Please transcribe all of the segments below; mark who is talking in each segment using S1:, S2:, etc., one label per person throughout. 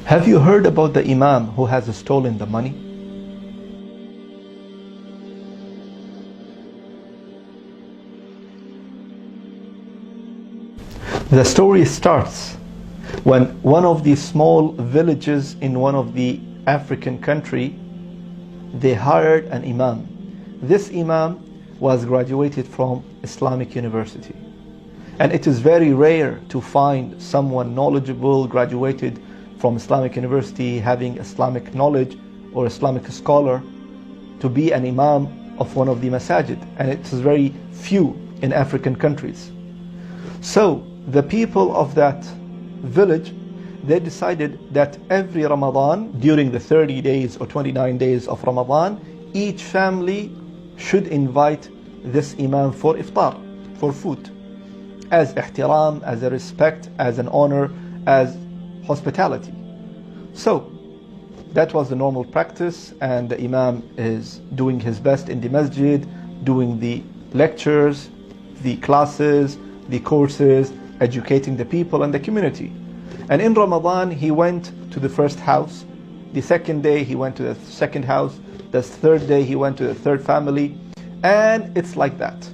S1: Have you heard about the Imam who has stolen the money? The story starts when one of the small villages in one of the African country, they hired an Imam. This Imam was graduated from Islamic University. And it is very rare to find someone knowledgeable, graduated from Islamic University, having Islamic knowledge or Islamic scholar, to be an Imam of one of the masajid. And it is very few in African countries. So the people of that village, they decided that every Ramadan, during the 30 days or 29 days of Ramadan, each family should invite this Imam for iftar, for food, as ihtiram, as a respect, as an honor, as hospitality. So that was the normal practice, and the Imam is doing his best in the masjid, doing the lectures, the classes, the courses, educating the people and the community. And in Ramadan, he went to the first house. The second day, he went to the second house. The third day, he went to the third family. And it's like that.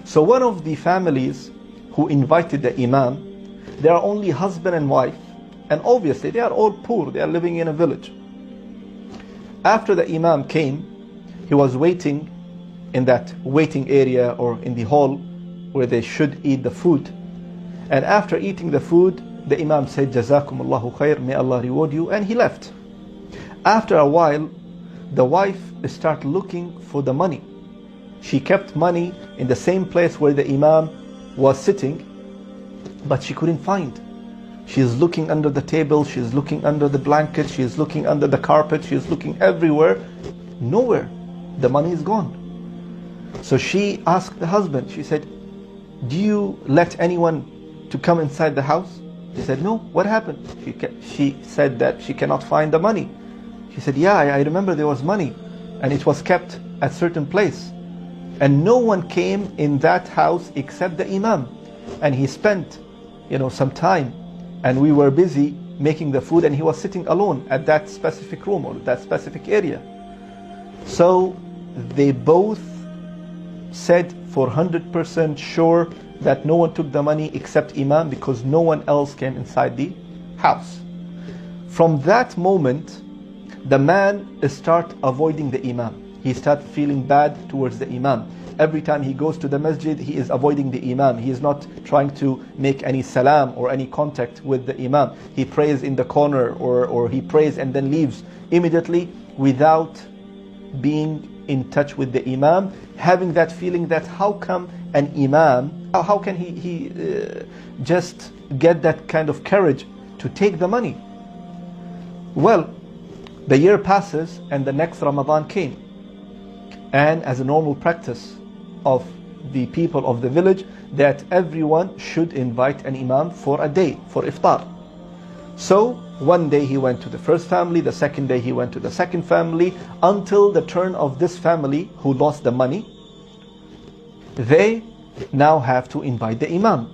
S1: So one of the families who invited the Imam, they are only husband and wife. And obviously, they are all poor. They are living in a village. After the Imam came, he was waiting in that waiting area or in the hall where they should eat the food. And after eating the food, the Imam said, Jazakumullahu khair, may Allah reward you, and he left. After a while, the wife started looking for the money. She kept money in the same place where the Imam was sitting, but she couldn't find. She is looking under the table, she is looking under the blanket, she is looking under the carpet, she is looking everywhere. Nowhere. The money is gone. So she asked the husband, she said, do you let anyone to come inside the house? He said, no. What happened? She said that she cannot find the money. She said, yeah, I remember there was money and it was kept at certain place. And no one came in that house except the Imam. And he spent, some time, and we were busy making the food, and he was sitting alone at that specific room or that specific area. So they both said for 100% sure that no one took the money except Imam, because no one else came inside the house. From that moment, the man started avoiding the Imam. He started feeling bad towards the Imam. Every time he goes to the masjid, he is avoiding the Imam. He is not trying to make any salam or any contact with the Imam. He prays in the corner, or he prays and then leaves immediately without being in touch with the Imam, having that feeling that how come an Imam, how can he just get that kind of courage to take the money? Well, the year passes and the next Ramadan came. And as a normal practice of the people of the village, that everyone should invite an Imam for a day, for iftar. So one day he went to the first family, the second day he went to the second family, until the turn of this family who lost the money. They now have to invite the Imam.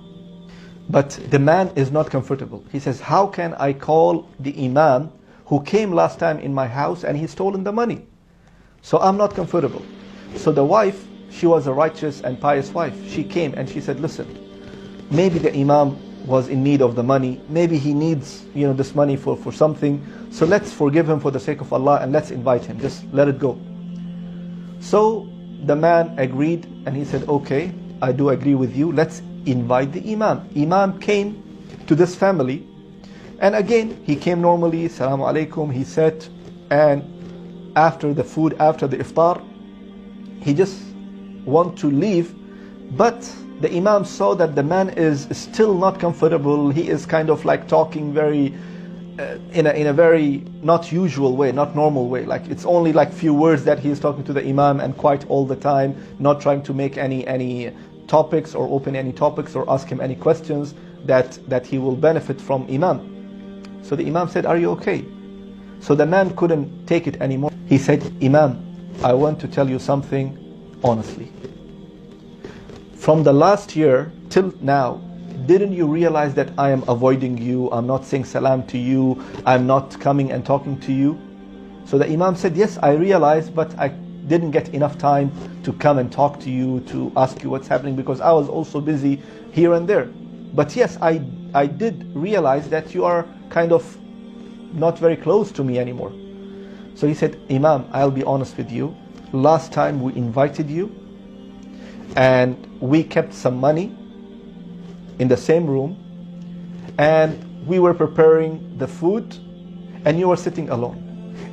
S1: But the man is not comfortable. He says, how can I call the Imam who came last time in my house and he's stolen the money? So I'm not comfortable. So the wife, she was a righteous and pious wife. She came and she said, listen, maybe the Imam was in need of the money. Maybe he needs, this money for something. So let's forgive him for the sake of Allah and let's invite him. Just let it go. So the man agreed and he said, okay, I do agree with you. Let's invite the Imam. Imam came to this family, and again, he came normally, Assalamu alaikum, he sat, and after the food, after the iftar, he just want to leave, but the Imam saw that the man is still not comfortable. He is kind of like talking very in a very not usual way, not normal way. Like it's only like few words that he is talking to the Imam, and quite all the time, not trying to make any topics or open any topics or ask him any questions that he will benefit from Imam. So the Imam said, are you okay? So the man couldn't take it anymore. He said, Imam, I want to tell you something honestly. From the last year till now, didn't you realize that I am avoiding you? I'm not saying salam to you. I'm not coming and talking to you. So the Imam said, yes, I realized, but I didn't get enough time to come and talk to you, to ask you what's happening, because I was also busy here and there. But yes, I did realize that you are kind of not very close to me anymore. So he said, Imam, I'll be honest with you. Last time we invited you and we kept some money in the same room and we were preparing the food and you were sitting alone.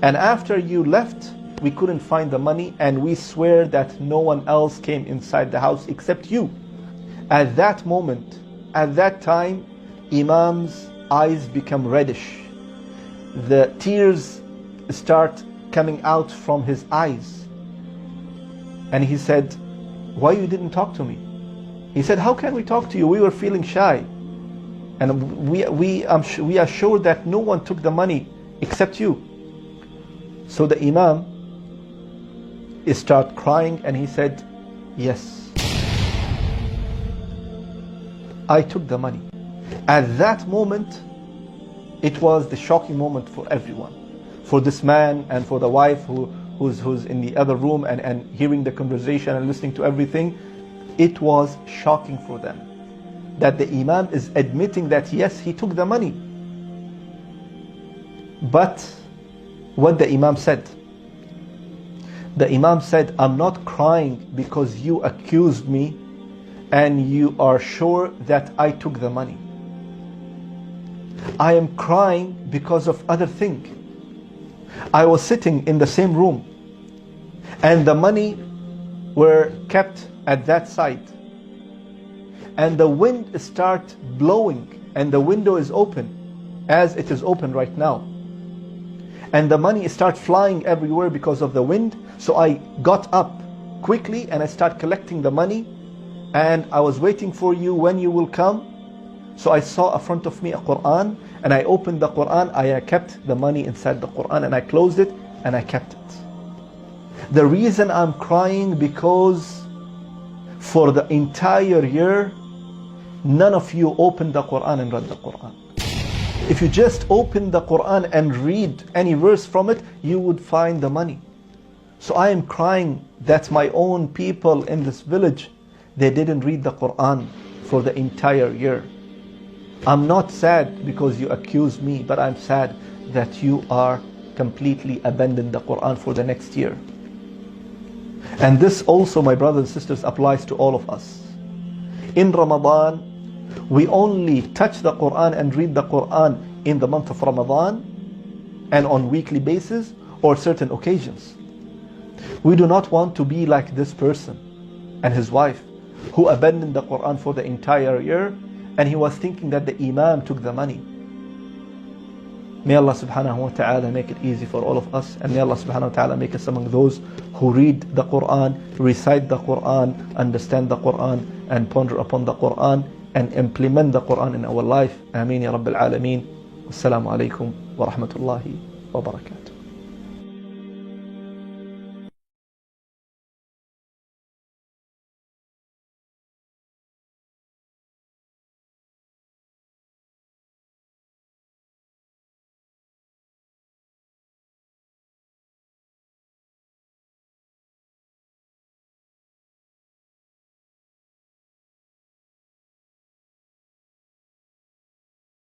S1: And after you left, we couldn't find the money, and we swear that no one else came inside the house except you. At that moment, at that time, Imam's eyes become reddish. The tears start coming out from his eyes. And he said, why you didn't talk to me? He said, how can we talk to you? We were feeling shy. And we are sure that no one took the money except you. So the Imam start crying and he said, yes, I took the money. At that moment, it was the shocking moment for everyone. For this man and for the wife who's in the other room and hearing the conversation and listening to everything, it was shocking for them. That the Imam is admitting that yes, he took the money. But what the Imam said? The Imam said, I'm not crying because you accused me and you are sure that I took the money. I am crying because of other thing. I was sitting in the same room and the money were kept at that side. And the wind start blowing and the window is open as it is open right now. And the money start flying everywhere because of the wind. So I got up quickly and I start collecting the money. And I was waiting for you when you will come. So I saw in front of me a Quran and I opened the Quran. I kept the money inside the Quran and I closed it and I kept it. The reason I'm crying because for the entire year, none of you opened the Quran and read the Quran. If you just open the Quran and read any verse from it, you would find the money. So I am crying that my own people in this village, they didn't read the Quran for the entire year. I'm not sad because you accuse me, but I'm sad that you are completely abandoned the Quran for the next year. And this also, my brothers and sisters, applies to all of us. In Ramadan, we only touch the Quran and read the Quran in the month of Ramadan and on weekly basis or certain occasions. We do not want to be like this person and his wife who abandoned the Quran for the entire year and he was thinking that the Imam took the money. May Allah subhanahu wa ta'ala make it easy for all of us, and may Allah subhanahu wa ta'ala make us among those who read the Quran, recite the Quran, understand the Quran, and ponder upon the Quran and implement the Quran in our life. Ameen ya Rabbil Alameen. Wassalamu alaikum wa rahmatullahi wa barakatuh.